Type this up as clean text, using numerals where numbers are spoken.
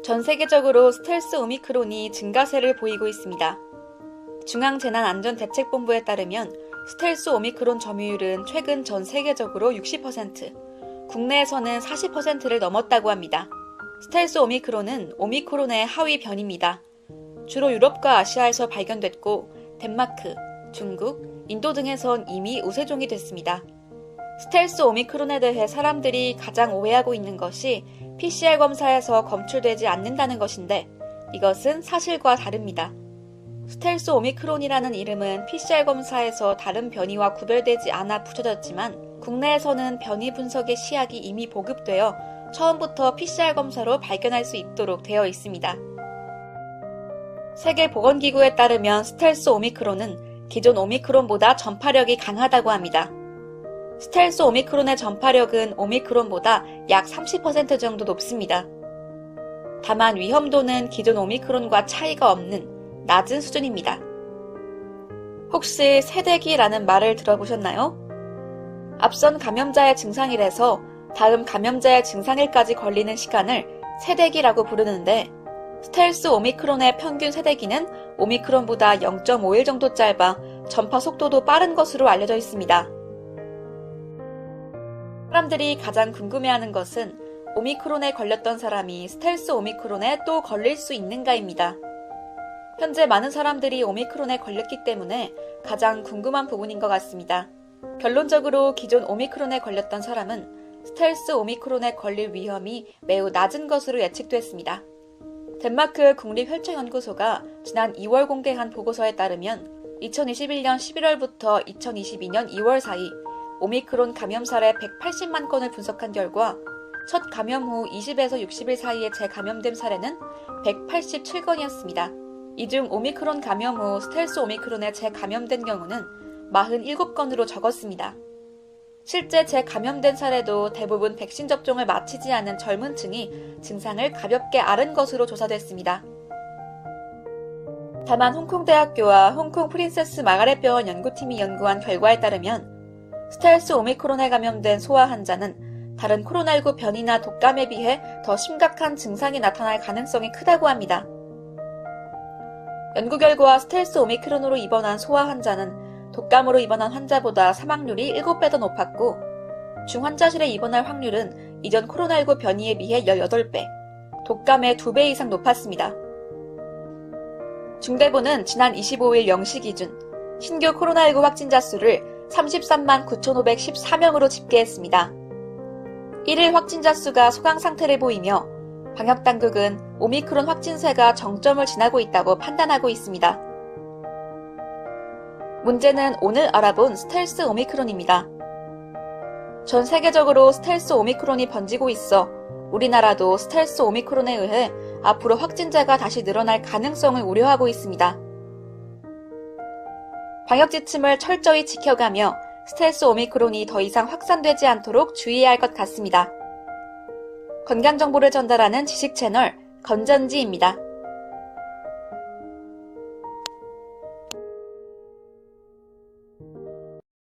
전 세계적으로 스텔스 오미크론이 증가세를 보이고 있습니다. 중앙재난안전대책본부에 따르면 스텔스 오미크론 점유율은 최근 전 세계적으로 60%, 국내에서는 40%를 넘었다고 합니다. 스텔스 오미크론은 오미크론의 하위 변입니다. 주로 유럽과 아시아에서 발견됐고 덴마크, 중국, 인도 등에선 이미 우세종이 됐습니다. 스텔스 오미크론에 대해 사람들이 가장 오해하고 있는 것이 PCR 검사에서 검출되지 않는다는 것인데 이것은 사실과 다릅니다. 스텔스 오미크론이라는 이름은 PCR 검사에서 다른 변이와 구별되지 않아 붙여졌지만 국내에서는 변이 분석의 시약이 이미 보급되어 처음부터 PCR 검사로 발견할 수 있도록 되어 있습니다. 세계보건기구에 따르면 스텔스 오미크론은 기존 오미크론보다 전파력이 강하다고 합니다. 스텔스 오미크론의 전파력은 오미크론보다 약 30% 정도 높습니다. 다만 위험도는 기존 오미크론과 차이가 없는 낮은 수준입니다. 혹시 세대기라는 말을 들어보셨나요? 앞선 감염자의 증상일에서 다음 감염자의 증상일까지 걸리는 시간을 세대기라고 부르는데 스텔스 오미크론의 평균 세대기는 오미크론보다 0.5일 정도 짧아 전파 속도도 빠른 것으로 알려져 있습니다. 사람들이 가장 궁금해하는 것은 오미크론에 걸렸던 사람이 스텔스 오미크론에 또 걸릴 수 있는가입니다. 현재 많은 사람들이 오미크론에 걸렸기 때문에 가장 궁금한 부분인 것 같습니다. 결론적으로 기존 오미크론에 걸렸던 사람은 스텔스 오미크론에 걸릴 위험이 매우 낮은 것으로 예측됐습니다. 덴마크 국립혈청연구소가 지난 2월 공개한 보고서에 따르면 2021년 11월부터 2022년 2월 사이 오미크론 감염 사례 180만 건을 분석한 결과 첫 감염 후 20에서 60일 사이에 재감염된 사례는 187건이었습니다. 이 중 오미크론 감염 후 스텔스 오미크론에 재감염된 경우는 47건으로 적었습니다. 실제 재감염된 사례도 대부분 백신 접종을 마치지 않은 젊은 층이 증상을 가볍게 앓은 것으로 조사됐습니다. 다만 홍콩대학교와 홍콩 프린세스 마가렛 병원 연구팀이 연구한 결과에 따르면 스텔스 오미크론에 감염된 소아 환자는 다른 코로나19 변이나 독감에 비해 더 심각한 증상이 나타날 가능성이 크다고 합니다. 연구 결과 스텔스 오미크론으로 입원한 소아 환자는 독감으로 입원한 환자보다 사망률이 7배 더 높았고 중환자실에 입원할 확률은 이전 코로나19 변이에 비해 18배, 독감의 2배 이상 높았습니다. 중대본은 지난 25일 0시 기준 신규 코로나19 확진자 수를 33만 9,514명으로 집계했습니다. 1일 확진자 수가 소강 상태를 보이며 방역당국은 오미크론 확진세가 정점을 지나고 있다고 판단하고 있습니다. 문제는 오늘 알아본 스텔스 오미크론입니다. 전 세계적으로 스텔스 오미크론이 번지고 있어 우리나라도 스텔스 오미크론에 의해 앞으로 확진자가 다시 늘어날 가능성을 우려하고 있습니다. 방역 지침을 철저히 지켜가며 스텔스 오미크론이 더 이상 확산되지 않도록 주의해야 할 것 같습니다. 건강 정보를 전달하는 지식 채널 건전지입니다.